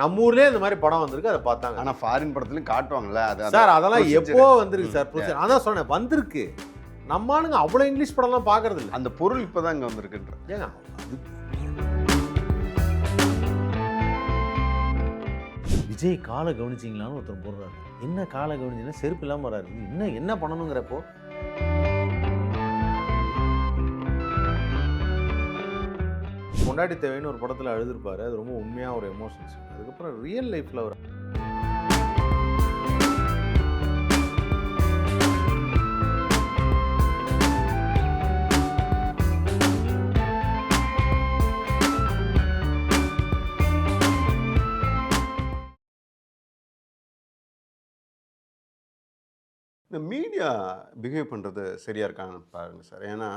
நம்ம ஊர்லேயே இந்த மாதிரி படம் வந்திருக்கு, அதை பார்த்தாங்க. ஆனால் ஃபாரின் படத்துலையும் காட்டுவாங்கல்ல அது சார், அதெல்லாம் எப்போ வந்திருக்கு சார் ப்ரொசீஜர். அதான் சொன்னேன், வந்திருக்கு. நம்ம ஆளுங்க அவ்வளோ இங்கிலீஷ் படம்லாம் பார்க்கறது இல்லை. அந்த பொருள் இப்போ தான் இங்கே வந்திருக்குன்ற. ஏங்க அது விஜய் காலை கவனிச்சிங்களான்னு ஒருத்தர் போடுறாரு. என்ன காலை கவனிச்சிங்கன்னா செருப்பு இல்லாமல் வராரு. என்ன பண்ணணுங்கிறப்போ கொண்டாடி தேவைன்னு ஒரு படத்தில் அழுதுருப்பாரு. அது ரொம்ப உண்மையாக ஒரு எமோஷன்ஸ். அதுக்கப்புறம் ரியல் லைஃப்பில் அவர் இந்த மீடியா பிஹேவ் பண்ணுறது சரியாக இருக்காங்கன்னு பாருங்கள் சார். ஏன்னா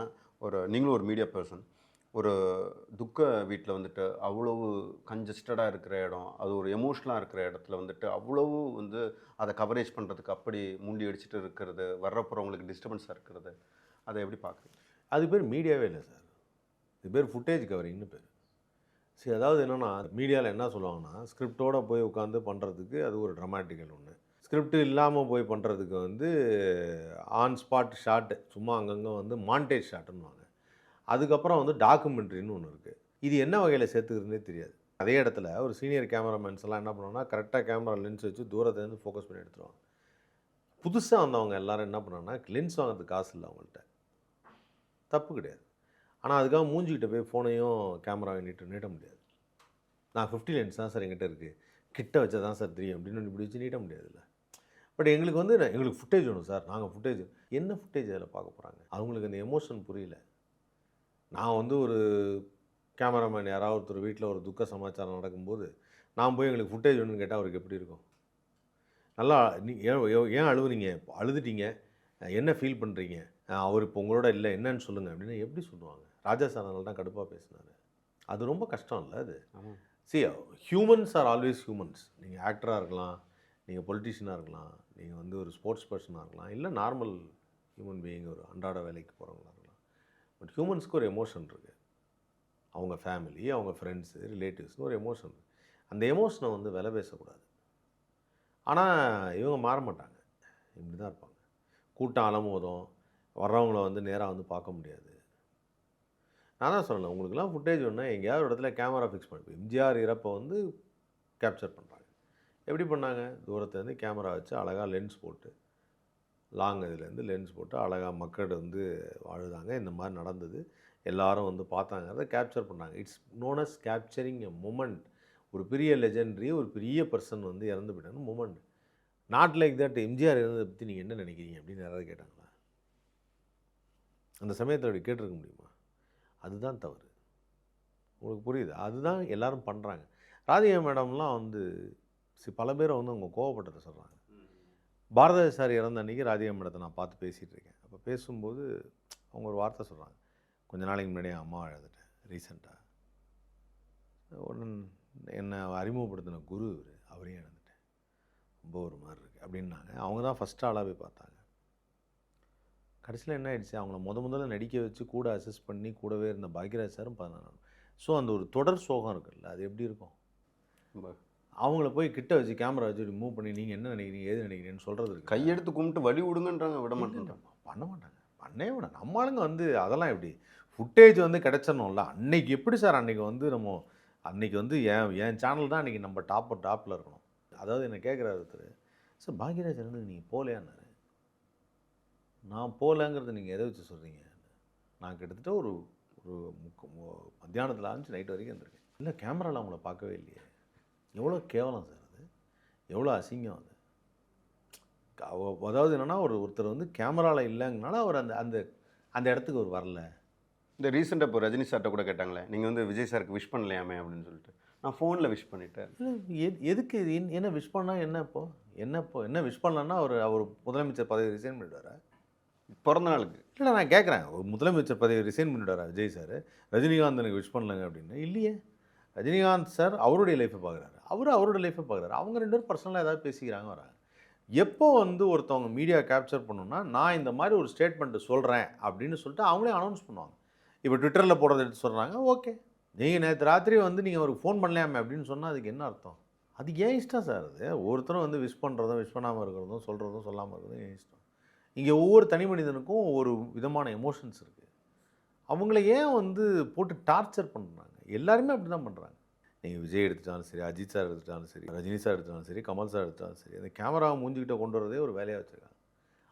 நீங்களும் ஒரு மீடியா பர்சன். ஒரு துக்க வீட்டில் வந்துட்டு அவ்வளவு கன்ஜஸ்டடாக இருக்கிற இடம், அது ஒரு எமோஷ்னலாக இருக்கிற இடத்துல வந்துட்டு அவ்வளவு அதை கவரேஜ் பண்ணுறதுக்கு அப்படி முண்டி அடிச்சுட்டு இருக்கிறது, வர்றப்போகிறவங்களுக்கு டிஸ்டர்பன்ஸாக இருக்கிறது, அதை எப்படி பார்க்குறீங்க? அது பேர் மீடியாவே இல்லை சார். இது பேர் ஃபுட்டேஜ் கவரிங்னு பேர். சரி, அதாவது என்னென்னா மீடியாவில் என்ன சொல்லுவாங்கன்னா, ஸ்கிரிப்டோடு போய் உட்காந்து பண்ணுறதுக்கு அது ஒரு ட்ராமாட்டிக்கல் ஒன்று. ஸ்கிரிப்ட் இல்லாமல் போய் பண்ணுறதுக்கு ஆன் ஸ்பாட் ஷாட்டு, சும்மா அங்கங்கே மாண்டேஜ் ஷாட்டுன்னுவாங்க. அதுக்கப்புறம் டாக்குமெண்ட்ரின்னு ஒன்று இருக்குது. இது என்ன வகையில் சேர்த்துக்கிறதுனே தெரியாது. அதே இடத்துல ஒரு சீனியர் கேமராமேன்ஸ் எல்லாம் என்ன பண்ணுவாங்கன்னா, கரெக்டாக கேமரா லென்ஸ் வச்சு தூரத்துலேருந்து ஃபோக்கஸ் பண்ணி எடுத்துருவாங்க. புதுசாக வந்தவங்க எல்லோரும் என்ன பண்ணாங்கன்னா, லென்ஸ் வாங்கிறதுக்கு காசு இல்லை அவங்கள்ட்ட. தப்பு கிடையாது. ஆனால் அதுக்காக மூஞ்சிக்கிட்ட போய் ஃபோனையும் கேமராவையும் நீட்ட முடியாது. நான் 50 லென்ஸ் தான் சார் எங்கிட்ட இருக்குது, கிட்ட வச்சா தான் சார் தெரியும் அப்படின்னு இப்படி வச்சு நீட்ட முடியாதுல்ல. பட் எங்களுக்கு எங்களுக்கு ஃபுட்டேஜ் வேணும் சார். நாங்கள் ஃபுட்டேஜ் என்ன ஃபுட்டேஜ் அதில் பார்க்க போகிறாங்க? அவங்களுக்கு அந்த எமோஷன் புரியல. நான் ஒரு கேமராமேன் யாராவது ஒருத்தர் வீட்டில் ஒரு துக்க சமாச்சாரம் நடக்கும்போது நான் போய் எங்களுக்கு ஃபுட்டேஜ் வேணும்னு கேட்டால் அவருக்கு எப்படி இருக்கும்? நல்லா ஏன் அழுவுறீங்க, அழுதுட்டீங்க, என்ன ஃபீல் பண்ணுறீங்க, அவர் இப்போ உங்களோட இல்லை, என்னன்னு சொல்லுங்கள் அப்படின்னு எப்படி சொல்லுவாங்க? ராஜா சார் அதனால தான் கடுப்பாக பேசினார். அது ரொம்ப கஷ்டம் இல்லை அது. Humans are always humans. நீங்கள் ஆக்டராக இருக்கலாம், நீங்கள் பொலிட்டிஷியனாக இருக்கலாம், நீங்கள் ஒரு ஸ்போர்ட்ஸ் பர்சனாக இருக்கலாம், இல்லை நார்மல் ஹியூமன் பீயிங் ஒரு அன்றாட வேலைக்கு போகிறவங்களா இருக்கலாம். பட் ஹியூமன்ஸ்க்கு ஒரு எமோஷன் இருக்குது. அவங்க ஃபேமிலி, அவங்க ஃப்ரெண்ட்ஸு, ரிலேட்டிவ்ஸ்னு ஒரு எமோஷன் இருக்குது. அந்த எமோஷனை விலை பேசக்கூடாது. ஆனால் இவங்க மாற மாட்டாங்க, இப்படி தான் இருப்பாங்க. கூட்டம் அலமோதும், வர்றவங்கள நேராக பார்க்க முடியாது. நான் தான் சொல்லலை, உங்களுக்குலாம் ஃபுட்டேஜ் வேணுன்னா எங்கேயாவது ஒரு இடத்துல கேமரா ஃபிக்ஸ் பண்ணி, எம்ஜிஆர் இறப்பை கேப்சர் பண்ணுறாங்க. எப்படி பண்ணாங்க? தூரத்துலேருந்து கேமரா வச்சு அழகாக லென்ஸ் போட்டு, லாங் இதுலேருந்து லென்ஸ் போட்டு அழகாக மக்கள் வாழுதாங்க. இந்த மாதிரி நடந்தது, எல்லாரும் பார்த்தாங்க, அதை கேப்சர் பண்ணாங்க. It's known as capturing a moment. ஒரு பெரிய லெஜெண்டரி, ஒரு பெரிய பர்சன் இறந்து போயிட்டாங்க, moment. Not like that. MGR இறந்ததை பற்றி நீங்கள் என்ன நினைக்கிறீங்க அப்படின்னு யாராவது கேட்டாங்களா? அந்த சமயத்தில் அப்படி கேட்டிருக்க முடியுமா? அதுதான் தவறு. உங்களுக்கு புரியுது? அதுதான் எல்லோரும் பண்ணுறாங்க. ராதிகா மேடம்லாம் பல பேரை அவங்க கோவப்பட்டதை சொல்கிறாங்க. பாரதி சார் இறந்த அன்றைக்கி ராதிகா மேடத்தை நான் பார்த்து பேசிகிட்டு இருக்கேன். அப்போ பேசும்போது அவங்க ஒரு வார்த்தை சொல்கிறாங்க, கொஞ்ச நாளைக்கு முன்னாடியே அம்மா இழந்துட்டேன் ரீசெண்டாக. உடனே என்னை அறிமுகப்படுத்தின குரு அவரையும் இழந்துட்டேன், ரொம்ப ஒரு மாதிரி இருக்குது அப்படின்னாங்க. அவங்க தான் ஃபஸ்ட் ஆளாக போய் பார்த்தாங்க. கடைசியில் என்ன ஆகிடுச்சு, அவங்கள முதல்ல நடிக்க வச்சு கூட அசிஸ்ட் பண்ணி கூடவே இருந்த பாக்யராஜ் சாரும் 14. ஸோ அந்த ஒரு தொடர் சோகம் இருக்குல்ல, அது எப்படி இருக்கும்? அவங்கள போய் கிட்ட வச்சு கேமரா வச்சு மூவ் பண்ணி நீங்கள் என்ன நினைக்கிறீங்க, ஏது நினைக்கிறீங்கன்னு சொல்கிறது இருக்குது. கையெடுத்து கும்பிட்டு வழி விடுங்கன்றாங்க, விட மாட்டேங்க, பண்ண மாட்டாங்க. பண்ணே விட நம்ம ஆளுங்க அதெல்லாம் எப்படி ஃபுட்டேஜ் கிடச்சிடணும்ல. அன்னைக்கு எப்படி சார் அன்றைக்கி நம்ம அன்றைக்கி என் சேனல் தான் அன்றைக்கி நம்ம டாப்பில் இருக்கணும். அதாவது என்னை கேட்குறாரு ஒருத்தர், சார் பாக்யராஜ் நீங்கள் போகலையான்னாரு. நான் போகலங்கிறத நீங்கள் எதை வச்சு சொல்கிறீங்க? நான் கிட்டத்தட்ட ஒரு மத்தியானத்தில் ஆரம்பிச்சு நைட் வரைக்கும் இருந்திருக்கேன். இல்லை கேமராவில் அவங்கள பார்க்கவே இல்லையே. எவ்வளோ கேவலம் சார் அது, எவ்வளோ அசிங்கம் அது. அதாவது என்னென்னா ஒருத்தர் கேமராவில் இல்லைங்கனால அவர் அந்த இடத்துக்கு அவர் வரல. இந்த ரீசெண்டாக இப்போ ரஜினி சார்கிட்ட கூட கேட்டாங்களே, நீங்கள் விஜய் சாருக்கு விஷ் பண்ணலையாமே அப்படின்னு சொல்லிட்டு. நான் ஃபோனில் விஷ் பண்ணிட்டேன். எதுக்கு என்ன விஷ் பண்ணால் என்ன விஷ் பண்ணலன்னா அவர் முதலமைச்சர் பதவி ரிசைன் பண்ணிவிடுவாரா பிறந்த நாளுக்கு? இல்லை நான் கேட்குறேன், ஒரு முதலமைச்சர் பதவி ரிசைன் பண்ணிவிடுவாரா விஜய் சார்? ரஜினிகாந்த் எனக்கு விஷ் பண்ணலங்க அப்படின்னு. இல்லையே, ரஜினிகாந்த் சார் அவருடைய லைஃப்பை பார்க்குறாரு, அவரோட லைஃப்பை பார்க்குறாரு. அவங்க 2 பேரும் பர்சனலாக ஏதாவது பேசிக்கிறாங்க வராங்க. எப்போ ஒருத்தவங்க மீடியா கேப்சர் பண்ணணும்னா, நான் இந்த மாதிரி ஒரு ஸ்டேட்மெண்ட்டு சொல்கிறேன் அப்படின்னு சொல்லிட்டு அவங்களே அனௌன்ஸ் பண்ணுவாங்க. இப்போ ட்விட்டரில் போடுறது எடுத்து சொல்கிறாங்க, ஓகே. நீங்கள் நேற்று ராத்திரி நீங்கள் அவருக்கு ஃபோன் பண்ணலாமே அப்படின்னு சொன்னால் அதுக்கு என்ன அர்த்தம்? அது ஏன் இஷ்டம் சார் அது. ஒவ்வொருத்தரும் வந்து விஷ் பண்ணுறதும், விஷ் பண்ணாமல் இருக்கிறதும், சொல்கிறதும், சொல்லாமல் இருக்கிறதும் ஏன் இஷ்டம். இங்கே ஒவ்வொரு தனி மனிதனுக்கும் ஒரு விதமான எமோஷன்ஸ் இருக்குது. அவங்கள ஏன் வந்து போட்டு டார்ச்சர் பண்ணுறாங்க? எல்லாருமே அப்படி தான் பண்ணுறாங்க. நீங்கள் விஜய் எடுத்துட்டாலும் சரி, அஜித் சார் எடுத்துட்டாலும் சரி, ரஜினி சார் எடுத்துட்டாலும் சரி, கமல் சார் எடுத்துட்டாலும் சரி, அந்த கேமராவை மூஞ்சிக்கிட்ட கொண்டு வரதே ஒரு வேலையாக வச்சுருக்காங்க.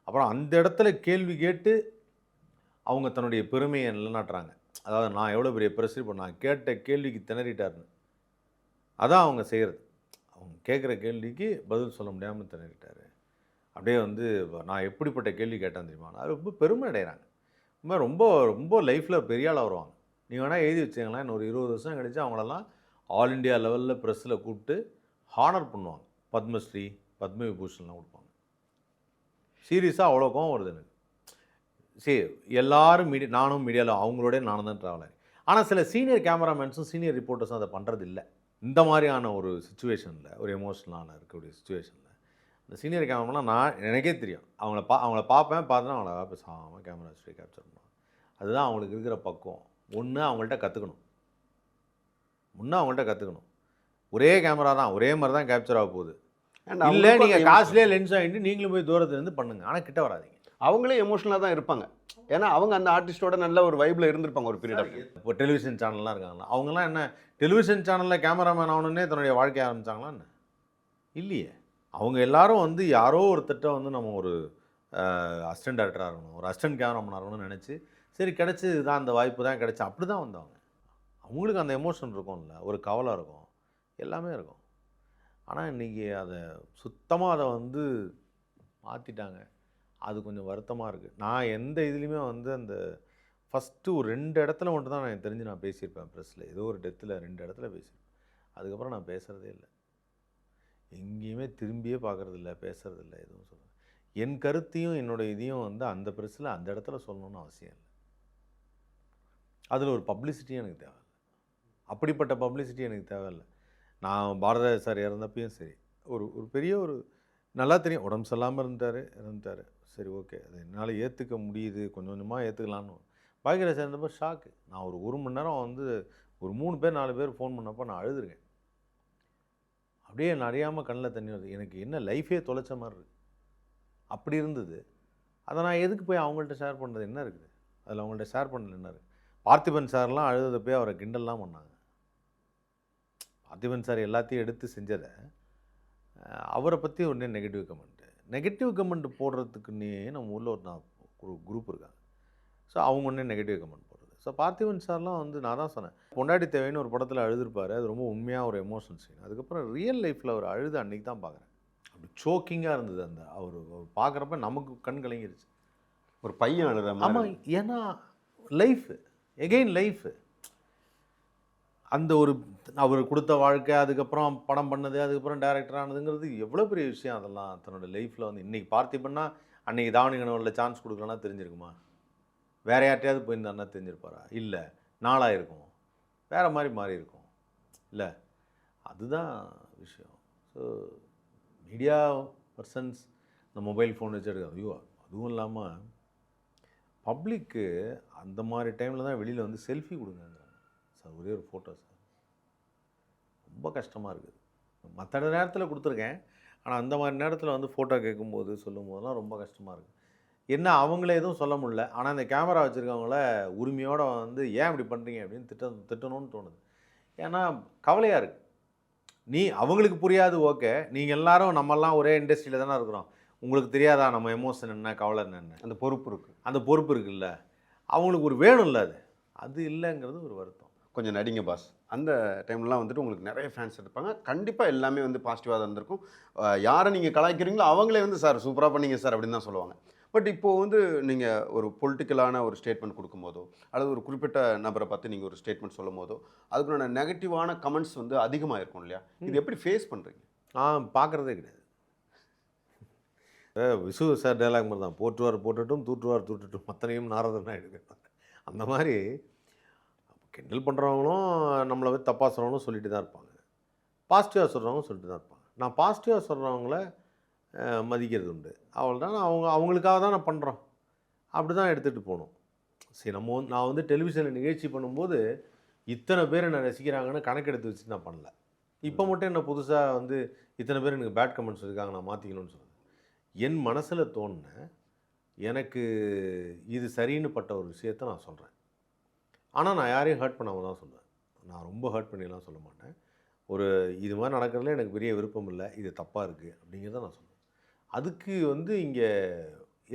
அப்புறம் அந்த இடத்துல கேள்வி கேட்டு அவங்க தன்னுடைய பெருமையை நிலைநாட்டுறாங்க. அதாவது நான் எவ்வளோ பெரிய பிரஸ் இப்போ நான் கேட்ட கேள்விக்கு திணறிட்டாருன்னு. அதான் அவங்க செய்கிறது. அவங்க கேட்குற கேள்விக்கு பதில் சொல்ல முடியாமல் திணறிட்டாரு. அப்படியே வந்து நான் எப்படிப்பட்ட கேள்வி கேட்டேன் தெரியுமா? அது ரொம்ப பெருமை அடைகிறாங்க. ரொம்ப ரொம்ப லைஃப்பில் பெரிய ஆளாக வருவாங்க. நீங்கள் வேணால் எழுதி வச்சுங்களேன், இன்னும் ஒரு 20 வருஷம் கழிச்சு அவங்களெல்லாம் ஆல் இண்டியா லெவலில் ப்ரெஸ்ஸில் கூப்பிட்டு ஹானர் பண்ணுவாங்க. பத்மஸ்ரீ, பத்ம விபூஷன்லாம் கொடுப்பாங்க. சீரியஸாக அவ்வளோ கோவம் வருது எனக்கு. சரி, எல்லாரும் நானும் மீடியாவில் அவங்களோட நானும் தான் ட்ராவல் ஆகி. ஆனால் சில சீனியர் கேமராமேன்ஸும் சீனியர் ரிப்போர்ட்டர்ஸும் அதை பண்ணுறது இல்லை. இந்த மாதிரியான ஒரு சிச்சுவேஷனில், ஒரு எமோஷ்னலான இருக்கக்கூடிய சிச்சுவேஷனில் இந்த சீனியர் கேமராமேன்லாம் எனக்கே தெரியும். அவங்கள பார்ப்பேன், பார்த்தேன்னா அவங்கள பேசாமல் கேமரா வச்சு கேப்சர் பண்ணுவாங்க. அதுதான் அவங்களுக்கு இருக்கிற பக்குவம். ஒன்று அவங்கள்ட்ட கற்றுக்கணும். ஒரே கேமரா தான், ஒரே மாதிரி தான் கேப்சர் ஆக போகுது. இல்லை நீங்கள் காசுலேயே லென்ஸ் வாங்கிட்டு நீங்களும் போய் தூரத்துலேருந்து பண்ணுங்கள், ஆனால் கிட்ட வராதிங்க. அவங்களே எமோஷனலாக தான் இருப்பாங்க. ஏன்னா அவங்க அந்த ஆர்டிஸ்டோட நல்ல ஒரு வைப்பில் இருந்திருப்பாங்க ஒரு பீரியட் ஆஃப். இப்போ டெலிவிஷன் சேனல்லாம் இருக்காங்களா, அவங்களாம் என்ன டெலிவிஷன் சேனலில் கேமராமேன் ஆகணுன்னே தன்னுடைய வாழ்க்கையை ஆரம்பித்தாங்களா என்ன? இல்லையே. அவங்க எல்லாரும் வந்து யாரோ ஒருத்தட்ட வந்து நம்ம ஒரு அசிஸ்டன்ட் டேரக்டராக இருக்கணும், ஒரு அசிஸ்டன்ட் கேமராமேனாக இருக்கணும்னு நினச்சி சரி கிடச்சி தான் அந்த வாய்ப்பு தான் கிடச்சி அப்படி தான் வந்தவங்க. அவங்களுக்கு அந்த எமோஷன் இருக்கும்ல, ஒரு கவலை இருக்கும், எல்லாமே இருக்கும். ஆனால் இன்றைக்கி அதை சுத்தமாக அதை வந்து மாற்றிட்டாங்க. அது கொஞ்சம் வருத்தமாக இருக்குது. நான் எந்த இதுலேயுமே வந்து அந்த ஃபஸ்ட்டு ஒரு 2 இடத்துல மட்டும் தான் எனக்கு தெரிஞ்சு நான் பேசியிருப்பேன் ப்ரெஸ்ஸில். ஏதோ ஒரு டெத்தில் 2 இடத்துல பேசியிருப்பேன். அதுக்கப்புறம் நான் பேசுகிறதே இல்லை. எங்கேயுமே திரும்பியே பார்க்குறதில்ல, பேசுகிறதில்ல, எதுவும் சொல்கிறேன். என் கருத்தையும் என்னோடய இதையும் வந்து அந்த ப்ரெஸ்ஸில் அந்த இடத்துல சொல்லணும்னு அவசியம் இல்லை. அதில் ஒரு பப்ளிசிட்டியும் எனக்கு தேவையில்லை. அப்படிப்பட்ட பப்ளிசிட்டி எனக்கு தேவையில்லை. நான் பாரத சார் இறந்தப்பையும் சரி, ஒரு பெரிய ஒரு நல்லா தெரியும் உடம்பு சரியில்லாமல் இறந்துட்டார். சரி, ஓகே, அது என்னால் ஏற்றுக்க முடியுது, கொஞ்சம் கொஞ்சமாக ஏற்றுக்கலான்னு. பாக்யராஜ் இருந்தப்போ ஷாக்கு. நான் ஒரு மணி நேரம் வந்து ஒரு 3 பேர் 4 பேர் ஃபோன் பண்ணப்போ நான் அழுதுருக்கேன். அப்படியே நான் அறியாமல் கண்ணில் தண்ணி வருது. எனக்கு என்ன லைஃபே தொலைச்ச மாதிரி இருக்குது. அப்படி இருந்தது. அதை நான் எதுக்கு போய் அவங்கள்ட்ட ஷேர் பண்ணுறது என்ன இருக்குது? அதில் அவங்கள்ட்ட ஷேர் பண்ணல என்ன இருக்குது? பார்த்திபன் சார்லாம் அழுததை போய் அவரை கிண்டல்லாம் பண்ணாங்க. பார்த்திபன் சார் எல்லாத்தையும் எடுத்து செஞ்சதை அவரை பற்றி ஒன்றே நெகட்டிவ் கமெண்ட் போடுறதுக்குன்னே நம்ம ஊரில் ஒரு குரூப் இருக்காங்க. ஸோ அவங்க ஒன்றே நெகட்டிவ் கமெண்ட் போடுறது. ஸோ பார்த்திபன் சார்லாம் வந்து நான் தான் சொன்னேன், பொண்டாட்டி தேவைன்னு ஒரு படத்தில் அழுதுருப்பார். அது ரொம்ப உண்மையாக ஒரு எமோஷன் சீன். அதுக்கப்புறம் ரியல் லைஃப்பில் அவர் அழுது அன்றைக்கி தான் பார்க்குறேன். அப்படி சோக்கிங்காக இருந்தது. அந்த அவர் பார்க்குறப்ப நமக்கு கண் கலங்கிருச்சு. ஒரு பையன் அழுற மாதிரி. ஆமாம், ஏன்னா லைஃபு எகெயின் லைஃபு. அந்த ஒரு அவர் கொடுத்த வாழ்க்கை, அதுக்கப்புறம் படம் பண்ணது, அதுக்கப்புறம் டைரக்டர் ஆனதுங்கிறது எவ்வளோ பெரிய விஷயம். அதெல்லாம் தன்னோட லைஃப்பில் வந்து இன்றைக்கி பார்த்திபன்னா அன்றைக்கி தாவணி கனவுல சான்ஸ் கொடுக்கலன்னா தெரிஞ்சிருக்குமா? வேறு யார்ட்டையாவது போயிருந்தாருன்னா தெரிஞ்சிருப்பாரா? இல்லை, நாளாக இருக்கும், வேறு மாதிரி மாறி இருக்கும். இல்லை, அதுதான் விஷயம். ஸோ மீடியா பர்சன்ஸ் இந்த மொபைல் ஃபோன் வச்சு எடுக்க, ஐயோ, அதுவும் இல்லாமல் பப்ளிக்கு அந்த மாதிரி டைமில் தான் வெளியில் வந்து செல்ஃபி கொடுங்க சார், ஒரே ஒரு ஃபோட்டோ சார். ரொம்ப கஷ்டமாக இருக்குது. மற்ற நேரத்தில் கொடுத்துருக்கேன், ஆனால் அந்த மாதிரி நேரத்தில் வந்து ஃபோட்டோ கேட்கும்போது சொல்லும்போதெல்லாம் ரொம்ப கஷ்டமாக இருக்குது. என்ன அவங்கள எதுவும் சொல்ல முடியல, ஆனால் இந்த கேமரா வச்சுருக்கவங்கள உரிமையோடு வந்து ஏன் இப்படி பண்ணுறீங்க அப்படின்னு திட்டணும்னு தோணுது. ஏன்னா கவலையாக இருக்குது. அவங்களுக்கு புரியாது, ஓகே, நீங்கள் எல்லோரும் நம்மெல்லாம் ஒரே இண்டஸ்ட்ரியில் தானே இருக்கிறோம், உங்களுக்கு தெரியாதா நம்ம எமோஷன் என்ன, கவலை என்ன? அந்த பொறுப்பு இருக்குல்ல, அவங்களுக்கு ஒரு வேணும்ல, அது இல்லைங்கிறது ஒரு வருத்தம். கொஞ்சம் நடிங்க பாஸ். அந்த டைம்லாம் வந்துட்டு உங்களுக்கு நிறைய ஃபேன்ஸ் இருப்பாங்க. கண்டிப்பாக எல்லாமே வந்து பாசிட்டிவாக தான் இருந்திருக்கும். யாரை நீங்கள் கலாய்க்கிறீங்களோ அவங்களே வந்து சார் சூப்பராக பண்ணீங்க சார் அப்படின்னு தான் சொல்லுவாங்க. பட் இப்போது வந்து நீங்கள் ஒரு பொலிட்டிக்கலான ஒரு ஸ்டேட்மெண்ட் கொடுக்கும்போதோ அல்லது ஒரு குறிப்பிட்ட நபரை பார்த்து நீங்கள் ஒரு ஸ்டேட்மெண்ட் சொல்லும் போதோ அதுக்குள்ள நெகட்டிவான கமெண்ட்ஸ் வந்து அதிகமாக இருக்கும் இல்லையா? இது எப்படி ஃபேஸ் பண்ணுறீங்க? பார்க்குறதே கிடையாது. விசு சார் டைலாக் மாதிரி தான், போற்றுவார் போட்டுட்டும் தூற்றுவார் தூட்டுட்டும் மத்தனையும் நாரதனா எடுக்கிறாங்க. அந்த மாதிரி கிண்டல் பண்ணுறவங்களும் நம்மளை வந்து தப்பாக சொல்கிறவங்களும் சொல்லிட்டு தான் இருப்பாங்க, பாசிட்டிவாக சொல்கிறவங்களும் சொல்லிட்டு தான் இருப்பாங்க. நான் பாசிட்டிவாக சொல்கிறவங்கள மதிக்கிறது உண்டு. அவ்வளோதான். அவங்களுக்காக தான் நான் பண்ணுறோம், அப்படி தான் எடுத்துகிட்டு போகணும். சரி, நான் வந்து டெலிவிஷனில் நிகழ்ச்சி பண்ணும்போது இத்தனை பேர் என்னை ரசிக்கிறாங்கன்னு கணக்கெடுத்து வச்சு நான் பண்ணல. இப்போ மட்டும் என்ன புதுசாக வந்து இத்தனை பேர் எனக்கு பேட் கமெண்ட்ஸ் இருக்காங்க நான் மாற்றிக்கணும்னு சொல்லுது. என் மனசில் தோணுன எனக்கு இது சரின்னு பட்ட ஒரு விஷயத்த நான் சொல்கிறேன். ஆனால் நான் யாரையும் ஹர்ட் பண்ணாமல் தான் சொல்லுவேன். நான் ரொம்ப ஹர்ட் பண்ணிலாம் சொல்ல மாட்டேன். ஒரு இது மாதிரி நடக்கிறதுல எனக்கு பெரிய விருப்பம் இல்லை, இது தப்பாக இருக்குது அப்படிங்கிறத நான் சொல்லுவேன். அதுக்கு வந்து இங்கே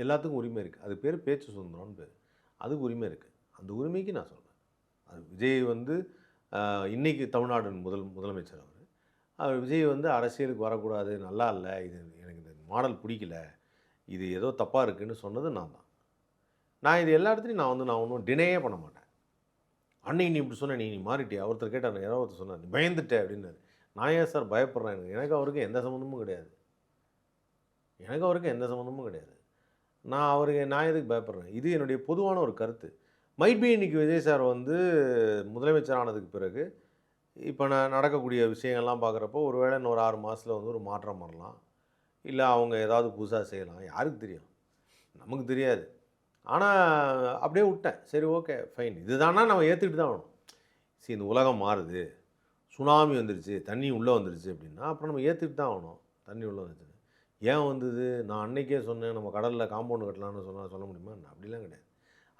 எல்லாத்துக்கும் உரிமை இருக்குது. அது பேர் பேச்சு சுதந்திரம்னு பேர். அதுக்கு உரிமை இருக்குது. அந்த உரிமைக்கு நான் சொல்கிறேன். அது விஜய் வந்து இன்னைக்கு தமிழ்நாடு முதலமைச்சர் அவர். விஜய் வந்து அரசியலுக்கு வரக்கூடாது, நல்லா இல்லை, இது எனக்கு இந்த மாடல் பிடிக்கல, இது ஏதோ தப்பாக இருக்குதுன்னு சொன்னது நான் தான். நான் இது எல்லா இடத்துலையும் நான் ஒன்றும் டினையே பண்ண மாட்டேன். அன்னைக்கு நீ இப்படி சொன்ன, நீ மாறிட்டியா? ஒருத்தர் கேட்டார், யாரோ ஒருத்தர் சொன்னார், நீ பயந்துட்ட அப்படின்னாரு. நான் ஏன் சார் பயப்படுறேன்? எனக்கு அவருக்கு எந்த சம்மந்தமும் கிடையாது. நான் எதுக்கு பயப்படுறேன்? இது என்னுடைய பொதுவான ஒரு கருத்து. மைட் பி இன்னைக்கு விஜய் சார் வந்து முதலமைச்சர் ஆனதுக்கு பிறகு இப்போ நான் நடக்கக்கூடிய விஷயங்கள்லாம் பார்க்குறப்போ ஒருவேளை இன்னொரு 6 மாதத்தில் வந்து ஒரு மாற்றம் வரலாம், இல்லை அவங்க ஏதாவது புதுசாக செய்யலாம், யாருக்கு தெரியும்? நமக்கு தெரியாது. ஆனால் அப்படியே விட்டேன். சரி, ஓகே, ஃபைன், இதுதானா நம்ம ஏற்றுக்கிட்டு தான் ஆகணும். சரி, இந்த உலகம் மாறுது, சுனாமி வந்துருச்சு, தண்ணி உள்ளே வந்துருச்சு அப்படின்னா அப்புறம் நம்ம ஏற்றுக்கிட்டு தான் ஆகணும். தண்ணி உள்ளே வந்துச்சு, ஏன் வந்தது? நான் அன்னைக்கே சொன்னேன், நம்ம கடலில் காம்பவுண்டு கட்டலான்னு சொல்ல முடியுமா? அப்படிலாம் கிடையாது.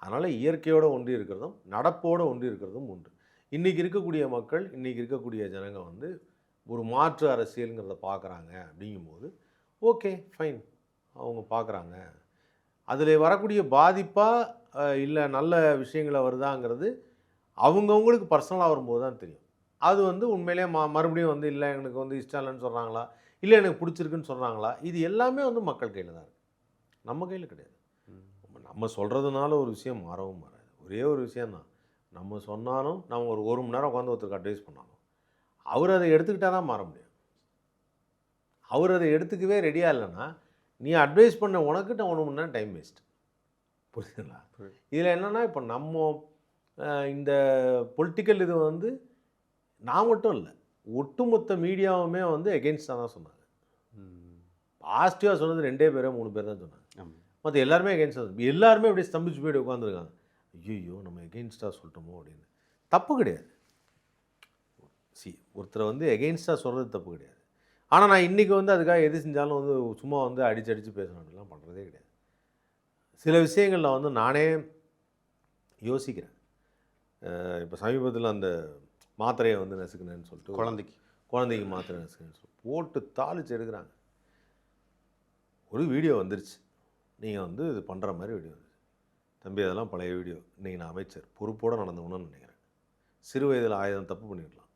அதனால் இயற்கையோடு ஒன்றி இருக்கிறதும் நடப்போடு ஒன்றி இருக்கிறதும் உண்டு. இன்றைக்கி இருக்கக்கூடிய மக்கள், இன்றைக்கி இருக்கக்கூடிய ஜனங்க வந்து ஒரு மாற்று அரசியலுங்கிறத பார்க்குறாங்க. அப்படிங்கும்போது ஓகே, ஃபைன், அவங்க பார்க்குறாங்க. அதில் வரக்கூடிய பாதிப்பாக இல்லை நல்ல விஷயங்களை வருதாங்கிறது அவங்கவுங்களுக்கு பர்சனலாக வரும்போது தான் தெரியும். அது வந்து உண்மையிலே மறுபடியும் வந்து இல்லை எனக்கு வந்து இஷ்டம் இல்லைன்னு சொல்கிறாங்களா, இல்லை எனக்கு பிடிச்சிருக்குன்னு சொல்கிறாங்களா, இது எல்லாமே வந்து மக்கள் கையில் தான் இருக்குது, நம்ம கையில் கிடையாது. நம்ம சொல்கிறதுனால ஒரு விஷயம் மாறவும் மாறாது. ஒரே ஒரு விஷயந்தான், நம்ம சொன்னாலும் நம்ம ஒரு மணி நேரம் உட்காந்து ஒருத்தருக்கு அட்வைஸ் பண்ணாலும் அவர் அதை எடுத்துக்கிட்டால் தான் மாற முடியும். அவர் அதை எடுத்துக்கவே ரெடியாக இல்லைன்னா நீ அட்வைஸ் பண்ண உனக்கிட்ட 1 மணி நேரம் டைம் வேஸ்ட். புரியுதுங்களா? இதில் என்னென்னா இப்போ நம்ம இந்த பொலிட்டிக்கல் இது வந்து நான் மட்டும் இல்லை, ஒட்டுமொத்த மீடியாவுமே வந்து எகெயின்ஸ்டாக தான் சொன்னாங்க. பாசிட்டிவாக சொன்னது 2 பேரோ 3 பேர் தான் சொன்னாங்க. மற்ற எல்லாருமே எகெயின்ஸ்டாக, எல்லாருமே அப்படியே ஸ்தம்பிச்சு போய்ட்டு உட்காந்துருக்காங்க. ஐயோ, நம்ம எகெயின்ஸ்டாக சொல்லிட்டோமோ அப்படின்னு. தப்பு கிடையாது. ஒருத்தரை வந்து எகெயின்ஸ்டாக சொல்கிறது தப்பு கிடையாது. ஆனால் நான் இன்றைக்கி வந்து அதுக்காக எது செஞ்சாலும் வந்து சும்மா வந்து அடித்து பேசணும் அப்படிலாம் பண்ணுறதே கிடையாது. சில விஷயங்களில் வந்து நானே யோசிக்கிறேன். இப்போ சமீபத்தில் அந்த மாத்திரையை வந்து நசுக்கினேன்னு சொல்லிட்டு குழந்தைக்கு மாத்திரை நசுக்கினேன்னு சொல்லி போட்டு தாளித்து எடுக்கிறாங்க. ஒரு வீடியோ வந்துருச்சு, நீங்கள் வந்து இது பண்ணுற மாதிரி வீடியோ வந்துச்சு. தம்பி, அதெல்லாம் பழைய வீடியோ. இன்றைக்கி நான் அமைச்சர், பொறுப்போடு நடந்துக்கணும்னு நினைக்கிறேன். சிறு வயதில் 1000 தப்பு பண்ணிடலாம்,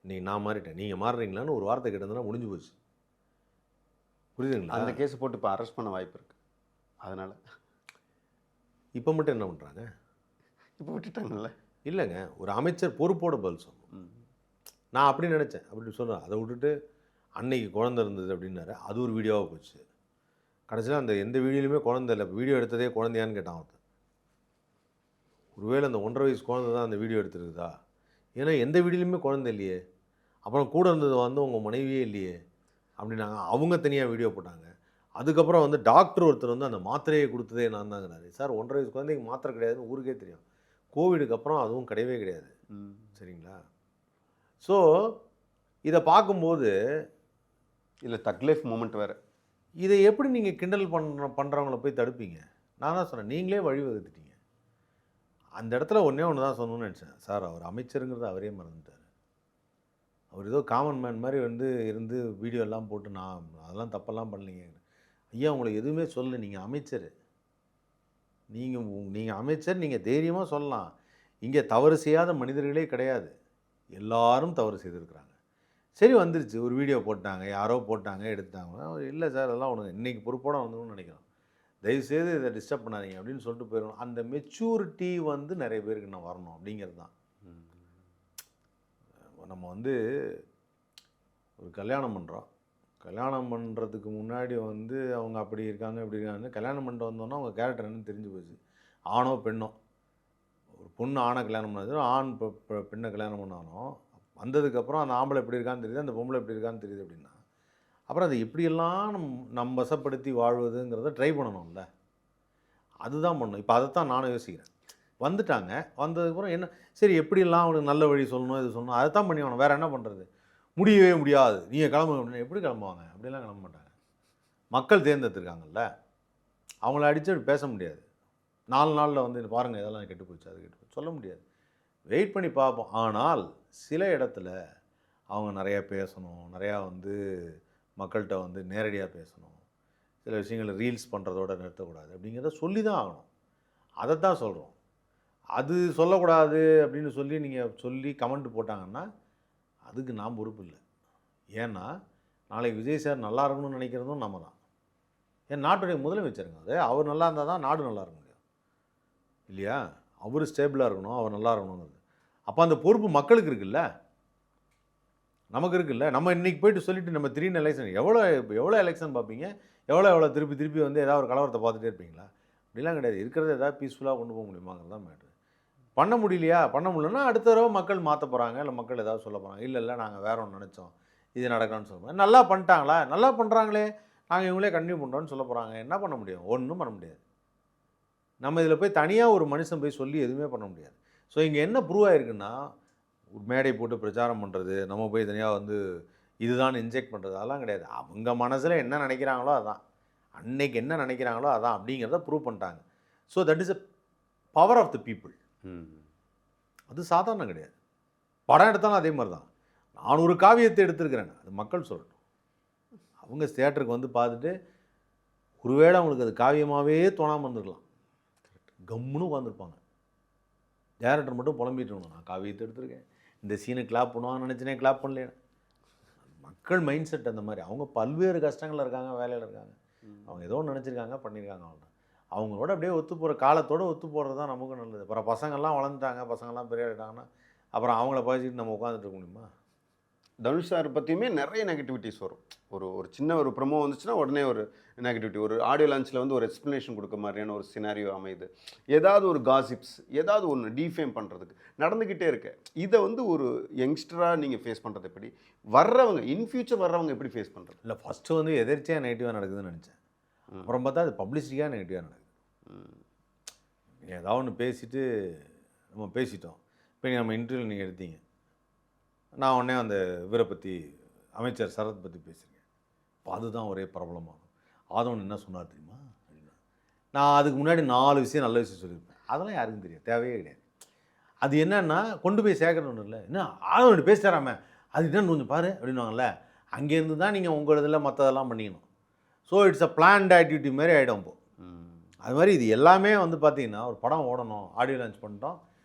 இன்றைக்கி நான் மாறிட்டேன், நீங்கள் மாறுறீங்களான்னு ஒரு வார்த்தை கேட்டதுன்னா முடிஞ்சு போச்சு. புரியுதுங்களா? அந்த கேஸ் போட்டு இப்போ அரெஸ்ட் பண்ண வாய்ப்பு இருக்குது. அதனால் இப்போ மட்டும் என்ன பண்ணுறாங்க? இப்போ விட்டுட்டாங்கல்ல. இல்லைங்க, ஒரு அமைச்சர் பொறுப்போட பதில் சொல்லணும். நான் அப்படி நினச்சேன், அப்படி சொல்கிறேன். அதை விட்டுட்டு அன்னைக்கு குழந்தை இருந்தது அப்படின்னாரு, அது ஒரு வீடியோவாக போச்சு. கடைசியில் அந்த எந்த வீடியோலையுமே குழந்தை இல்லை. வீடியோ எடுத்ததே குழந்தையான்னு கேட்டான் ஒருத்தன். ஒருவேளை அந்த 1.5 வயசு குழந்தை தான் அந்த வீடியோ எடுத்துருக்குதா? ஏன்னா எந்த வீடியோலையுமே குழந்தை இல்லையே, அப்புறம் கூட இருந்தது வந்து உங்கள் மனைவியே இல்லையே அப்படின்னாங்க. அவங்க தனியாக வீடியோ போட்டாங்க. அதுக்கப்புறம் வந்து டாக்டர் ஒருத்தர் வந்து அந்த மாத்திரையை கொடுத்ததே நான் தாங்கிறாரு. சார், 1.5 வயசு குழந்தைக்கு மாத்திரை கிடையாதுன்னு ஊருக்கே தெரியும். கோவிடுக்கு அப்புறம் அதுவும் கிடையவே கிடையாது. சரிங்களா? ஸோ இதை பார்க்கும்போது இல்லை, தக் லைஃப் மூமெண்ட் வேறு. இதை எப்படி நீங்கள் கிண்டல் பண்ணுறவங்கள போய் தடுப்பீங்க? நான் தான் சொன்னேன், நீங்களே வழிவகுத்துட்டீங்க. அந்த இடத்துல ஒன்று தான் சொல்லணும்னு நினச்சேன். சார், அவர் அமைச்சருங்கிறது அவரே மறந்துட்டார். அவர் ஏதோ காமன் மேன் மாதிரி வந்து இருந்து வீடியோ எல்லாம் போட்டு நான் அதெல்லாம் தப்பெல்லாம் பண்ணலைங்க. ஐயா, உங்களை எதுவுமே சொல்லலை, நீங்கள் அமைச்சர். நீங்கள் அமைச்சர், நீங்கள் தைரியமாக சொல்லலாம். இங்கே தவறு செய்யாத மனிதர்களே கிடையாது, எல்லாரும் தவறு செய்திருக்கிறாங்க. சரி, வந்துருச்சு, ஒரு வீடியோ போட்டாங்க, யாரோ போட்டாங்க, எடுத்தாங்க. இல்லை சார், அதெல்லாம் ஒன்று இன்றைக்கி பொறுப்போடு வந்துன்னு நினைக்கிறோம், தயவுசெய்து இதை டிஸ்டர்ப் பண்ணாதீங்க அப்படின்னு சொல்லிட்டு போயிடணும். அந்த மெச்சூரிட்டி வந்து நிறைய பேருக்கு நான் வரணும் அப்படிங்கிறது தான். நம்ம வந்து ஒரு கல்யாணம் பண்ணுறோம், கல்யாணம் பண்ணுறதுக்கு முன்னாடி வந்து அவங்க அப்படி இருக்காங்க இப்படி இருக்காங்க, கல்யாணம் பண்ணிட்டு வந்தோன்னா அவங்க கேரக்டர் என்னன்னு தெரிஞ்சு போச்சு. ஆணோ பெண்ணோ, ஒரு பொண்ணு ஆணை கல்யாணம் பண்ணாது, ஆண் பெண்ணை கல்யாணம் பண்ணாலும் வந்ததுக்கப்புறம் அந்த ஆம்பளை எப்படி இருக்கான்னு தெரியுது, அந்த பொம்பளை எப்படி இருக்கான்னு தெரியுது அப்படின்னா அப்புறம் அதை எப்படியெல்லாம் நம்ம வசப்படுத்தி வாழ்வதுங்கிறத ட்ரை பண்ணணும்ல, அதுதான் பண்ணணும். இப்போ அதைத்தான் நானும் யோசிக்கிறேன். வந்துட்டாங்க, வந்ததுக்கப்புறம் என்ன, சரி எப்படியெல்லாம் அவனுக்கு நல்ல வழி சொல்லணும், இது சொல்லணும், அதை தான் பண்ணி ஆகணும். வேறு என்ன பண்ணுறது? முடியவே முடியாது, நீங்கள் கிளம்புங்க அப்படின்னா எப்படி கிளம்புவாங்க? அப்படிலாம் கிளம்ப மாட்டாங்க. மக்கள் தேர்ந்தெடுத்துருக்காங்கல்ல, அவங்கள அடித்து பேச முடியாது. 4 நாளில் வந்து பாருங்கள் இதெல்லாம் கெட்டு போச்சு, அது கெட்டு போச்சு சொல்ல முடியாது. வெயிட் பண்ணி பார்ப்போம். ஆனால் சில இடத்துல அவங்க நிறையா பேசணும், நிறையா வந்து மக்கள்கிட்ட வந்து நேரடியாக பேசணும், சில விஷயங்களை ரீல்ஸ் பண்ணுறதோட நிறுத்தக்கூடாது அப்படிங்கிறத சொல்லி தான் ஆகணும். அதை தான் சொல்கிறோம். அது சொல்லக்கூடாது அப்படின்னு சொல்லி நீங்கள் சொல்லி கமெண்ட் போட்டாங்கன்னா அதுக்கு நான் பொறுப்பு இல்லை. ஏன்னா நாளைக்கு விஜய் சார் நல்லா இருக்கணும்னு நினைக்கிறதும் நம்ம தான். ஏன் நாட்டுடைய முதலமைச்சருங்க அது. அவர் நல்லா இருந்தால் தான் நாடு நல்லா இருக்க முடியும் இல்லையா? அவர் ஸ்டேபிளாக இருக்கணும், அவர் நல்லா இருக்கணுங்கிறது. அப்போ அந்த பொறுப்பு மக்களுக்கு இருக்குல்ல, நமக்கு இருக்குல்ல. நம்ம இன்றைக்கி போயிட்டு சொல்லிவிட்டு நம்ம திடீர்னு எலெக்ஷன் எவ்வளோ எலெக்ஷன் பார்ப்பீங்க? எவ்வளோ திருப்பி வந்து ஏதாவது ஒரு கலவரத்தை பார்த்துட்டே இருப்பீங்களா? அப்படிலாம் கிடையாது. இருக்கிறத ஏதாவது பீஸ்ஃபுல்லாக கொண்டு போக முடியுமாங்கிறது தான் மேட்ரு. பண்ண முடியலையா? பண்ண முடியலன்னா அடுத்த தடவை மக்கள் மாற்ற போகிறாங்க, இல்லை மக்கள் ஏதாவது சொல்ல போகிறாங்க. இல்லை நாங்கள் வேற ஒன்று நினச்சோம், இது நடக்கலாம்னு சொல்லுவோம். நல்லா பண்ணிட்டாங்களா? நல்லா பண்ணுறாங்களே, நாங்கள் இவங்களே கண்டினியூ பண்ணுறோன்னு சொல்ல போகிறாங்க. என்ன பண்ண முடியும்? ஒன்றும் பண்ண முடியாது. நம்ம இதில் போய் தனியாக ஒரு மனுஷன் போய் சொல்லி எதுவுமே பண்ண முடியாது. ஸோ இங்கே என்ன ப்ரூவ் ஆகிருக்குன்னா, மேடை போட்டு பிரச்சாரம் பண்ணுறது, நம்ம போய் தனியாக வந்து இதுதான் இன்ஜெக்ட் பண்ணுறது, அதெல்லாம் கிடையாது. அவங்க மனசில் என்ன நினைக்கிறாங்களோ அதான், அன்னைக்கு என்ன நினைக்கிறாங்களோ அதான் அப்படிங்கிறத ப்ரூவ் பண்ணிட்டாங்க. So that is a power of the people. அது சாதாரணம் கிடையாது. படம் எடுத்தாலும் அதே மாதிரி தான். நான் ஒரு காவியத்தை எடுத்திருக்கிறேன், அது மக்கள் சொல்லட்டும். அவங்க தியேட்டருக்கு வந்து பார்த்துட்டு ஒருவேளை அவங்களுக்கு அது காவியமாகவே தோணாமல் இருந்திருக்கலாம், கம்முன்னு உட்காந்துருப்பாங்க. டேரக்டர் மட்டும் புலம்பிட்டு இருக்கணும், நான் காவியத்தை எடுத்திருக்கேன், இந்த சீனை கிளாப் பண்ணுவான்னு நினச்சினே கிளாப் பண்ணல. மக்கள் மைண்ட் செட் அந்த மாதிரி. அவங்க பல்வேறு கஷ்டங்களில் இருக்காங்க, வேலையில் இருக்காங்க, அவங்க ஏதோ ஒன்று நினச்சிருக்காங்க, பண்ணியிருக்காங்க. அவ்வளோ அவங்களோட அப்படியே ஒத்து போகிற காலத்தோடு ஒத்து போகிறது தான் நமக்கு நல்லது. அப்புறம் பசங்கள்லாம் வளர்ந்துட்டாங்க, பசங்கள்லாம் பெரிய ஆகிட்டாங்கன்னா அப்புறம் அவங்கள பேசிட்டு நம்ம உட்காந்துட்டு இருக்க முடியுமா? தனுஷ் சார் பற்றியுமே நிறைய நெகட்டிவிட்டிஸ் வரும். ஒரு சின்ன ஒரு ப்ரொமோ வந்துச்சுன்னா உடனே ஒரு நெகட்டிவிட்டி, ஒரு ஆடியோ லான்ச்சில் வந்து ஒரு எக்ஸ்ப்ளனேஷன் கொடுக்க மாதிரியான ஒரு சினாரியோ அமையுது. ஏதாவது ஒரு காசிப்ஸ், ஏதாவது ஒன்று டீஃபேம் பண்ணுறதுக்கு நடந்துக்கிட்டே இருக்கு. இதை வந்து ஒரு யங்ஸ்டராக நீங்கள் ஃபேஸ் பண்ணுறது எப்படி? வர்றவங்க இன் ஃபியூச்சர் வர்றவங்க எப்படி ஃபேஸ் பண்ணுறது? இல்லை, ஃபஸ்ட்டு வந்து எதிர்ச்சியாக நெகட்டிவாக நடக்குதுன்னு நினச்சேன். அப்புறம் பார்த்தா அது பப்ளிசிட்டியாக நெகட்டிவாக நடக்குது. நீங்கள் ஏதாவது ஒன்று பேசிட்டு நம்ம பேசிட்டோம். இப்போ நம்ம இன்டர்வியூவில் நீங்கள் எடுத்தீங்க, நான் உடனே அந்த இவரை பற்றி, அமைச்சர் சரத் பற்றி பேசுகிறேன். இப்போ அதுதான் ஒரே பிரபலமாகும். ஆதவன் என்ன சொன்னார் தெரியுமா அப்படின்னா, நான் அதுக்கு முன்னாடி 4 விஷயம் நல்ல விஷயம் சொல்லியிருப்பேன். அதெல்லாம் யாருக்கும் தெரியும், தேவையே கிடையாது. அது என்னன்னா கொண்டு போய் சேர்க்கணும் ஒன்று இல்லை, என்ன ஆதவன் பேசிட்டாராமே அது என்னன்னு கொஞ்சம் பாரு அப்படின்வாங்கல்ல. அங்கேருந்து தான் நீங்கள் உங்கள் இதில் மற்றதெல்லாம் பண்ணிக்கணும். So it's a plant activity மாதிரி ஆகிடும். இப்போ அது மாதிரி இது எல்லாமே வந்து பார்த்திங்கன்னா, ஒரு படம் ஓடணும், ஆடியோ லான்ச் பண்ணிட்டோம்,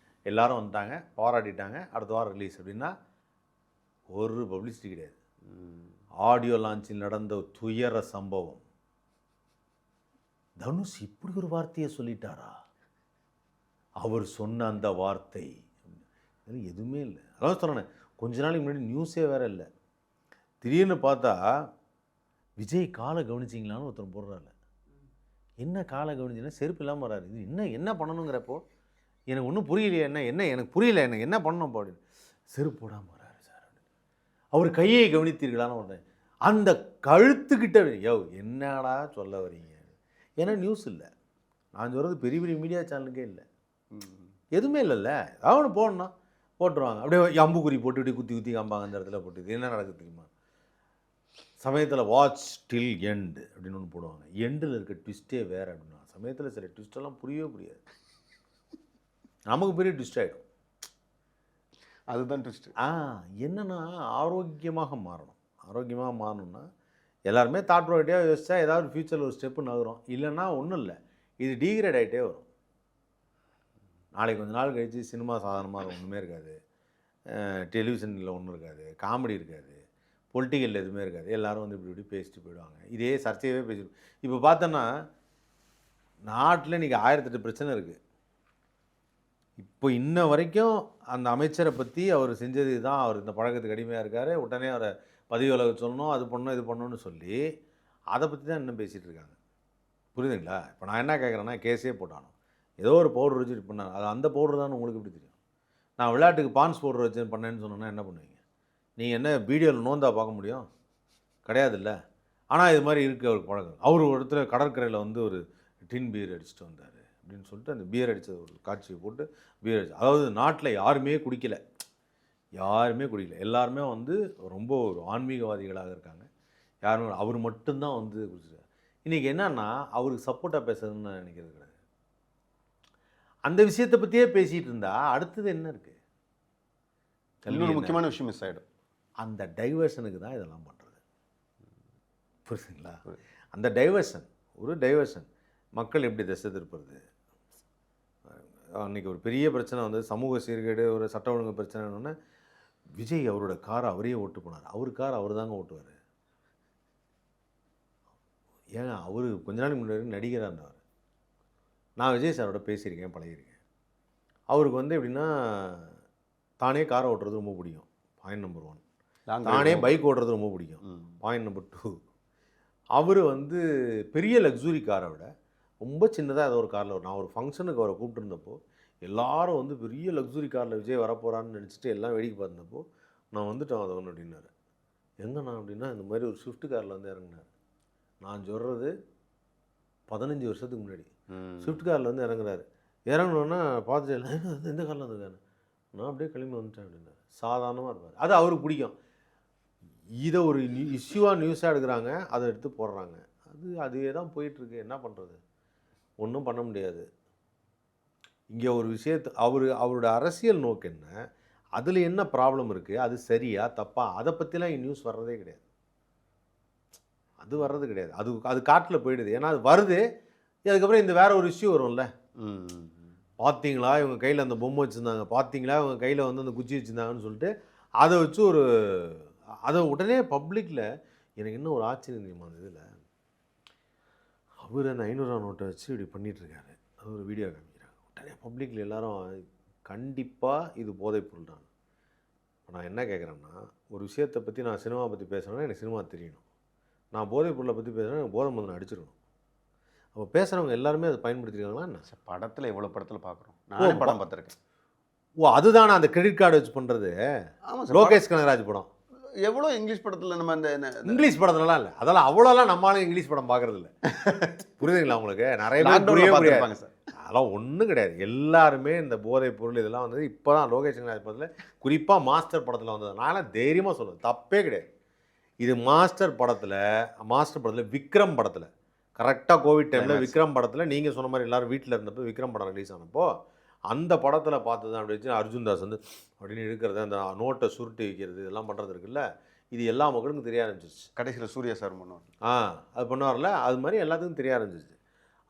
எல்லோரும் வந்துட்டாங்க, பாராட்டிட்டாங்க, அடுத்த வாரம் ரிலீஸ் அப்படின்னா ஒரு பப்ளிசிட்டி கிடையாது. ஆடியோ லான்ச்சில் நடந்த துயர சம்பவம், தனுஷ் இப்படி ஒரு வார்த்தையை சொல்லிட்டாரா, அவர் சொன்ன அந்த வார்த்தை, எதுவுமே இல்லை. அதான் சொன்னேன், கொஞ்ச நாளைக்கு முன்னாடி நியூஸே வேறு இல்லை. திடீர்னு பார்த்தா விஜய் காலை கவனிச்சிங்களான்னு ஒருத்தர் போடுறாரு. என்ன காலை கவனிச்சிங்கன்னா செருப்பு இல்லாமல் வராரு. இது என்ன பண்ணணுங்கிறப்போ எனக்கு ஒன்றும் புரியலையே, என்ன எனக்கு புரியல, எனக்கு என்ன பண்ணணும் இப்போ அப்படின்னு. செருப்பு போடாமல் வராரு சார் அப்படின்னு. அவர் கையை கவனித்தீர்களான்னு ஒருத்தன், அந்த கழுத்துக்கிட்ட என்னடா சொல்ல வரீங்க? ஏன்னா நியூஸ் இல்லை. நான் சொல்கிறது பெரிய பெரிய மீடியா சேனலுக்கே இல்லை, எதுவுமே இல்லைல்ல. ஏதாவது ஒன்று போடணும், போட்டுருவாங்க. அப்படியே அம்புக்குறி போட்டு இப்படி குத்தி குத்தி காம்பாங்க அந்த இடத்துல போட்டு. இது என்ன நடக்குது தெரியுமா? சமயத்தில் வாட்ச் டில் எண்ட் அப்படின்னு ஒன்று போடுவாங்க. எண்டில் இருக்க ட்விஸ்ட்டே வேறு அப்படின்னா, சமயத்தில் சில ட்விஸ்டெல்லாம் புரியவே புரியாது, நமக்கு பெரிய ட்விஸ்ட் ஆகிடும். அதுதான் ட்விஸ்ட். என்னென்னா ஆரோக்கியமாக மாறணும். ஆரோக்கியமாக மாறணும்னா எல்லாருமே தாட் ப்ரோட்டியாக யோசிச்சா ஏதாவது ஃப்யூச்சரில் ஒரு ஸ்டெப்பு நகரும். இல்லைன்னா ஒன்றும் இல்லை, இது டீக்ரேட் ஆகிட்டே வரும். நாளைக்கு கொஞ்சம் நாள் கழித்து சினிமா சாதாரணமாக ஒன்றுமே இருக்காது, டெலிவிஷனில் ஒன்றும் இருக்காது, காமெடி இருக்காது, பொலிட்டிக்கல் எதுவுமே இருக்காது. எல்லோரும் வந்து இப்படி பேசிட்டு போயிடுவாங்க. இதே சர்ச்சையவே பேசிட்டு. இப்போ பார்த்தோன்னா நாட்டில் இன்றைக்கி 1008 பிரச்சனை இருக்குது. இப்போ இன்ன வரைக்கும் அந்த அமைச்சரை பற்றி அவர் செஞ்சது தான், அவர் இந்த பழக்கத்துக்கு அடிமையாக இருக்கார், உடனே அவரை பதவி விலக சொல்லணும், அது பண்ணணும் இது பண்ணணும்னு சொல்லி அதை பற்றி தான் இன்னும் பேசிகிட்டு இருக்காங்க. புரியுதுங்களா? இப்போ நான் என்ன கேட்குறேன்னா, கேஸே போட்டானோ ஏதோ ஒரு பவுடர் வச்சுட்டு பண்ணாங்க, அது அந்த பவுடர் தான் உங்களுக்கு எப்படி தெரியும்? நான் விளையாட்டுக்கு பான்ஸ் பவுடர் வச்சு பண்ணேன்னு சொன்னேன்னா என்ன பண்ணுவீங்க? நீங்கள் என்ன வீடியோவில் நோந்தா பார்க்க முடியும்? கிடையாது இல்லை. ஆனால் இது மாதிரி இருக்குது அவருக்கு பழக்கம். அவர் ஒரு இடத்துல கடற்கரையில் வந்து ஒரு டின் பியர் அடிச்சுட்டு வந்தார் அப்படின்னு சொல்லிட்டு அந்த பியர் அடித்தது ஒரு காட்சியை போட்டு பியர் அடிச்சு, அதாவது நாட்டில் யாருமே குடிக்கலை, யாருமே குடிக்கல. எல்லாருமே வந்து ரொம்ப ஒரு ஆன்மீகவாதிகளாக இருக்காங்க. யாரும் அவர் மட்டும்தான் வந்து குடிச்சிருக்காரு. இன்றைக்கி என்னன்னா அவருக்கு சப்போர்ட்டாக பேசுறதுன்னு நான் நினைக்கிறது கிடையாது. அந்த விஷயத்தை பற்றியே பேசிகிட்டு இருந்தா அடுத்தது என்ன இருக்குது? இன்னொரு முக்கியமான விஷயம் மிஸ் ஆகிடும். அந்த டைவர்ஷனுக்கு தான் இதெல்லாம் பண்ணுறது. புரியுதுங்களா? அந்த டைவர்ஷன் ஒரு டைவர்ஷன் மக்கள் எப்படி திசை திருப்புறது. அன்றைக்கி ஒரு பெரிய பிரச்சனை வந்து சமூக சீர்கேடு, ஒரு சட்ட ஒழுங்கு பிரச்சனைன்னு விஜய் அவரோட காரை அவரே ஓட்டு போனார். அவர் கார் அவர் தாங்க ஓட்டுவார். ஏங்க அவர் கொஞ்ச நாளைக்கு முன்னாடி நடிகராக இருந்தவர். நான் விஜய் சாரோட பேசியிருக்கேன், பழகியிருக்கேன். அவருக்கு வந்து எப்படின்னா தானே காரை ஓட்டுறது ரொம்ப பிடிக்கும். Point number 1. தானே பைக் ஓட்டுறது ரொம்ப பிடிக்கும். Point number 2. அவர் வந்து பெரிய லக்ஸுரி காரை விட ரொம்ப சின்னதாக ஏதோ ஒரு காரில் நான் ஒரு ஃபங்க்ஷனுக்கு அவரை கூப்பிட்டுருந்தப்போ எல்லாரும் வந்து பெரிய லக்ஸுரி காரில் விஜய் வரப்போகிறான்னு நினச்சிட்டு எல்லாம் வேடிக்கை பார்த்துருந்தப்போ நான் வந்துட்டேன் அதை ஒன்று அப்படின்னாரு. எங்கண்ணா அப்படின்னா இந்த மாதிரி ஒரு ஸ்விஃப்ட் காரில் வந்து இறங்கினார். நான் சொல்கிறது 15 வருஷத்துக்கு முன்னாடி ஸ்விஃப்ட் காரில் வந்து இறங்குறாரு. இறங்கணுன்னா பார்த்துட்டு எந்த காரில் வந்துருக்காரு. நான் அப்படியே கிளம்பி வந்துட்டேன் அப்படின்னாரு. சாதாரணமாக இருப்பார். அது அவருக்கு பிடிக்கும். இதை ஒரு இஷ்யூவாக நியூஸாக எடுக்கிறாங்க, அதை எடுத்து போடுறாங்க. அதே தான் போயிட்டுருக்கு. என்ன பண்ணுறது? ஒன்றும் பண்ண முடியாது. இங்கே ஒரு விஷயத்தை அவரோட அரசியல் நோக்கு என்ன, அதில் என்ன ப்ராப்ளம் இருக்குது, அது சரியா தப்பா, அதை பற்றிலாம் நியூஸ் வர்றதே கிடையாது. அது வர்றது கிடையாது. அது காட்டில் போயிடுது. ஏன்னா அது வருது, அதுக்கப்புறம் இந்த வேற ஒரு இஷ்யூ வரும்ல. பார்த்தீங்களா இவங்க கையில் அந்த பொம்மை வச்சுருந்தாங்க, பார்த்தீங்களா இவங்க கையில் வந்து அந்த குச்சி வச்சுருந்தாங்கன்னு சொல்லிட்டு அதை வச்சு அதை உடனே பப்ளிக்கில் எனக்கு இன்னும் ஒரு ஆச்சரியம் தெரியுமா அந்த இதில் அவர் அந்த 500 நோட்டை வச்சு இப்படி பண்ணிகிட்ருக்காரு. அது ஒரு வீடியோ காமிக்கிறாங்க. உடனே பப்ளிக்கில் எல்லாரும் கண்டிப்பாக இது போதைப்பொருள் தான். இப்போ நான் என்ன கேட்குறேன்னா, ஒரு விஷயத்தை பற்றி நான் சினிமா பற்றி பேசுகிறேன்னா எனக்கு சினிமா தெரியணும். நான் போதைப் பொருளை பற்றி பேசுகிறேன், எனக்கு போதை மருந்து அடிச்சிடணும். அப்போ பேசுகிறவங்க எல்லாருமே அதை பயன்படுத்திருக்காங்களா என்ன? படத்தில் எவ்வளோ படத்தில் பார்க்குறோம். நான் படம் பார்த்துருக்கேன். அதுதானே அந்த கிரெடிட் கார்டு வச்சு பண்ணுறது. ஆமாம் சார். லோகேஷ் கனகராஜ் படம் எவ்வளோ இங்கிலீஷ் படத்தில் நம்ம இந்த இங்கிலீஷ் படத்துலலாம் இல்லை. அதெல்லாம் அவ்வளோலாம் நம்மளால இங்கிலீஷ் படம் பார்க்குறது இல்லை. புரியுதுங்களா உங்களுக்கு? நிறைய பேர் பார்த்துருப்பாங்க சார். அதெல்லாம் ஒன்றும் கிடையாது. எல்லாருமே இந்த போதைப் பொருள் இதெல்லாம் வந்து இப்போ தான் லோகேஷ் கனகராஜ் படத்தில் குறிப்பாக மாஸ்டர் படத்தில் வந்தது. நான் தைரியமாக சொல்லுவேன், தப்பே கிடையாது. இது மாஸ்டர் படத்தில் விக்ரம் படத்தில் கரெக்டாக கோவிட் டைமில் விக்ரம் படத்தில் நீங்கள் சொன்ன மாதிரி எல்லோரும் வீட்டில் இருந்தப்போ விக்ரம் படம் ரிலீஸ் ஆனப்போ அந்த படத்தில் பார்த்தது அப்படி வச்சு அர்ஜுன் தாஸ் வந்து அப்படின்னு இருக்கிறது, அந்த நோட்டை சுருட்டி வைக்கிறது, இதெல்லாம் பண்ணுறது இருக்குல்ல, இது எல்லா மக்களுக்கும் தெரிய ஆரம்பிச்சிருச்சு. கடைசியில் சூர்யா சார் பண்ணுவார். அது பண்ணுவார்ல, அது மாதிரி எல்லாத்துக்கும் தெரிய ஆரம்பிச்சிருச்சு.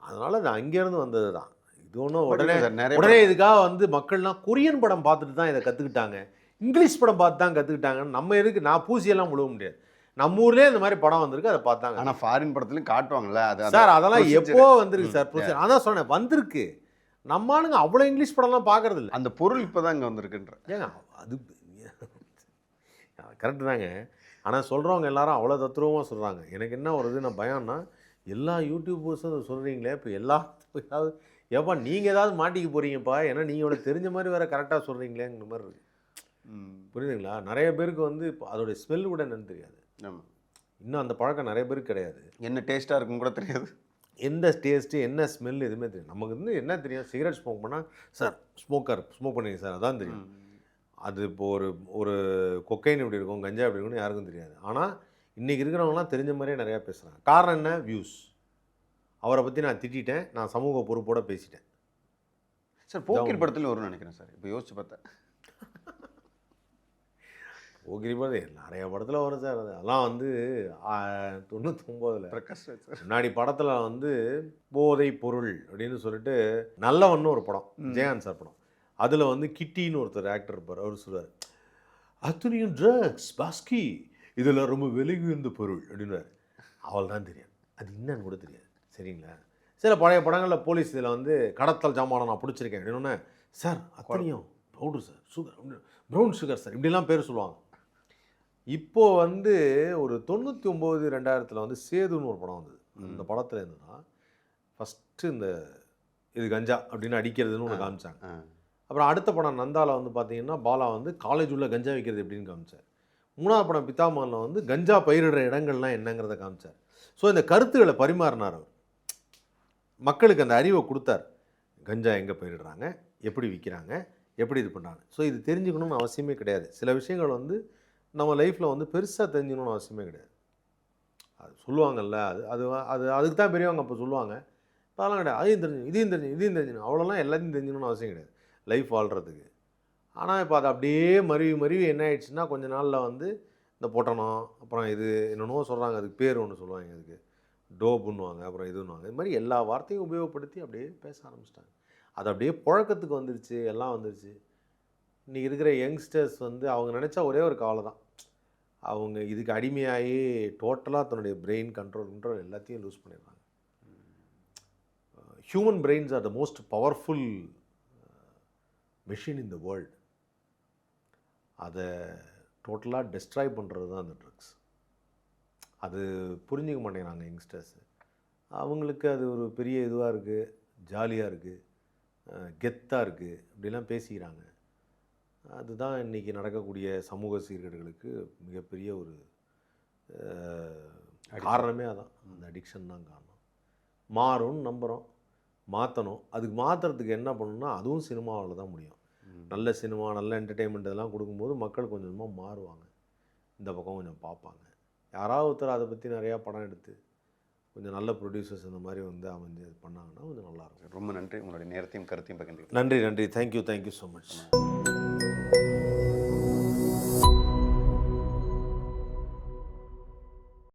அதனால் அது அங்கேருந்து வந்தது தான். இது ஒன்றும் உடனே இதுக்காக வந்து மக்கள்லாம் கொரியன் படம் பார்த்துட்டு தான் இதை கற்றுக்கிட்டாங்க, இங்கிலீஷ் படம் பார்த்து தான் கற்றுக்கிட்டாங்கன்னு நம்ம எதுக்கு நான் பூசியெல்லாம் விழுவ முடியாது. நம்ம ஊர்லேயே இந்த மாதிரி படம் வந்திருக்கு, அதை பார்த்தாங்க. ஆனால் ஃபாரின் படத்துலையும் காட்டுவாங்கல்ல அது சார். அதெல்லாம் எப்போ வந்திருக்கு சார். அதான் சொன்னேன், வந்திருக்கு. நம்ம ஆளுங்க அவ்வளோ இங்கிலீஷ் படம்லாம் பார்க்கறது இல்லை. அந்த பொருள் இப்போ தான் இங்கே வந்திருக்குன்ற. ஏங்க அது கரெக்டு தாங்க. ஆனால் சொல்கிறவங்க எல்லாரும் அவ்வளோ தத்துருவமாக சொல்கிறாங்க. எனக்கு என்ன வருது நான் பயம்னா, எல்லா யூடியூபர்ஸும் அதை சொல்கிறீங்களே, இப்போ ஏதாவது ஏப்பா நீங்கள் ஏதாவது மாட்டிக்க போகிறீங்கப்பா, ஏன்னா நீங்கள் அவ்வளோ தெரிஞ்ச மாதிரி வேறு கரெக்டாக சொல்கிறீங்களேங்கிற மாதிரி இருக்குது. புரியுதுங்களா? நிறைய பேருக்கு வந்து இப்போ அதோடைய ஸ்மெல் கூட என்னன்னு தெரியாது. ஆமாம். இன்னும் அந்த பழக்கம் நிறைய பேருக்கு கிடையாது. என்ன டேஸ்ட்டாக இருக்குன்னு கூட தெரியாது. எந்த டேஸ்ட்டு என்ன ஸ்மெல் எதுவுமே தெரியும். நமக்கு வந்து என்ன தெரியும், சிகரெட் ஸ்மோக் பண்ணால் சார் ஸ்மோக் பண்ணுங்க சார், அதான் தெரியும். அது இப்போ ஒரு கொக்கைன் எப்படி இருக்கும், கஞ்சா எப்படி இருக்கும்னு யாருக்கும் தெரியாது. ஆனால் இன்றைக்கி இருக்கிறவங்களாம் தெரிஞ்ச மாதிரியே நிறையா பேசுகிறாங்க. காரணம் என்ன? வியூஸ். அவரை பற்றி நான் திட்டேன், நான் சமூக பொறுப்போடு பேசிட்டேன் சார். போக்கிரி படத்தில் வரும்னு நினைக்கிறேன் சார். இப்போ யோசிச்சு பார்த்தேன். போக்கிரி படம் நிறைய படத்தில் வரும் சார். அதெல்லாம் வந்து 99 பிரகாஷ் முன்னாடி படத்தில் வந்து போதை பொருள் அப்படின்னு சொல்லிட்டு நல்லவன்னு ஒரு படம், விஜயகாந்த் சார் படம். அதில் வந்து கிட்டின்னு ஒருத்தர் ஆக்டர் இருப்பார். அவர் சொல்லுவார், அத்துணையும் ட்ரக்ஸ் பாஸ்கி, இதில் ரொம்ப விலகி உயர்ந்த பொருள் அப்படின்வார். அவள் தான் தெரியும், அது என்னன்னு கூட தெரியாது. சரிங்களா? சில பழைய படங்களில் போலீஸ் இதில் வந்து கடத்தல் ஜாமானை நான் பிடிச்சிருக்கேன் அப்படின்னு, சார் அத்தனையும் powder sir, sugar, brown sugar sir, இப்படிலாம் பேர் சொல்லுவாங்க. இப்போது வந்து ஒரு 99 2000 வந்து சேதுன்னு ஒரு படம் வந்தது. அந்த படத்தில் இருந்துன்னா ஃபஸ்ட்டு இந்த இது கஞ்சா அப்படின்னு அடிக்கிறதுன்னு ஒன்று காமிச்சாங்க. அப்புறம் அடுத்த படம் நந்தாவில் வந்து பார்த்தீங்கன்னா பாலா வந்து காலேஜ் உள்ள கஞ்சா வைக்கிறது எப்படின்னு காமிச்சார். 3ஆவது படம் பித்தாமலில் வந்து கஞ்சா பயிரிடுற இடங்கள்லாம் என்னங்கிறத காமிச்சார். ஸோ இந்த கருத்துக்களை பரிமாறினார் அவர், மக்களுக்கு அந்த அறிவை கொடுத்தார். கஞ்சா எங்கே பயிரிடுறாங்க, எப்படி விற்கிறாங்க, எப்படி இது பண்ணுறாங்க. ஸோ இது தெரிஞ்சுக்கணும்னு அவசியமே கிடையாது. சில விஷயங்கள் வந்து நம்ம லைஃப்பில் வந்து பெருசாக தெரிஞ்சுக்கணும்னு அவசியமே கிடையாது. அது சொல்லுவாங்கல்ல, அது அது அது அதுக்கு தான் பெரியவங்க அப்போ சொல்லுவாங்க. இப்போ அதெல்லாம் கிடையாது. அதையும் தெரிஞ்சுக்கணும், இதையும் தெரிஞ்சுக்கணும். அவ்வளோலாம் எல்லாத்தையும் தெரிஞ்சுக்கணும்னு அவசியம் கிடையாது லைஃப் வாழ்கிறதுக்கு. ஆனால் இப்போ அது அப்படியே மருவி மருவி என்ன ஆயிடுச்சுன்னா, கொஞ்ச நாளில் வந்து இந்த பொட்டணம், அப்புறம் இது என்னென்னவோ சொல்கிறாங்க, அதுக்கு பேர் ஒன்று சொல்லுவாங்க, அதுக்கு டோப்புன்னுவாங்க, அப்புறம் இதுன்னுவாங்க. இது மாதிரி எல்லா வார்த்தையும் உபயோகப்படுத்தி அப்படியே பேச ஆரம்பிச்சிட்டாங்க. அது அப்படியே புழக்கத்துக்கு வந்துருச்சு, எல்லாம் வந்துருச்சு. இன்றைக்கி இருக்கிற யங்ஸ்டர்ஸ் வந்து அவங்க நினச்சா ஒரே ஒரு கவலை தான். அவங்க இதுக்கு அடிமையாகி டோட்டலாக தன்னுடைய பிரெயின் கண்ட்ரோல் எல்லாத்தையும் லூஸ் பண்ணிடுறாங்க. Human brains R the most powerful machine in the world. அதை டோட்டலாக டெஸ்ட்ராய் பண்ணுறது தான் அந்த ட்ரக்ஸ். அது புரிஞ்சிக்க மாட்டேங்கிறாங்க யங்ஸ்டர்ஸு. அவங்களுக்கு அது ஒரு பெரிய இதுவாக இருக்குது, ஜாலியாக இருக்குது, கெத்தாக இருக்குது, இப்படிலாம் பேசிக்கிறாங்க. அதுதான் இன்றைக்கி நடக்கக்கூடிய சமூக சீர்கேடுகளுக்கு மிகப்பெரிய ஒரு காரணமே அதான். அந்த அடிக்ஷன் தான் காரணம். மாறும்னு நம்புகிறோம், மாற்றணும். அதுக்கு மாற்றுறதுக்கு என்ன பண்ணணும்னா அதுவும் சினிமாவில் தான் முடியும். நல்ல சினிமா, நல்ல என்டர்டெயின்மெண்ட் இதெல்லாம் கொடுக்கும்போது மக்கள் கொஞ்சம் கொஞ்சமாக மாறுவாங்க, இந்த பக்கம் கொஞ்சம் பார்ப்பாங்க. யாராவது ஒருத்தர் அதை பற்றி நிறையா படம் எடுத்து கொஞ்சம் நல்ல ப்ரொடியூசர்ஸ் இந்த மாதிரி வந்து அமைஞ்சு இது பண்ணாங்கன்னா கொஞ்சம் நல்லாயிருக்கும். ரொம்ப நன்றி, உங்களுடைய நேரத்தையும் கருத்தையும் பகிர்ந்து. நன்றி. Thank you so much.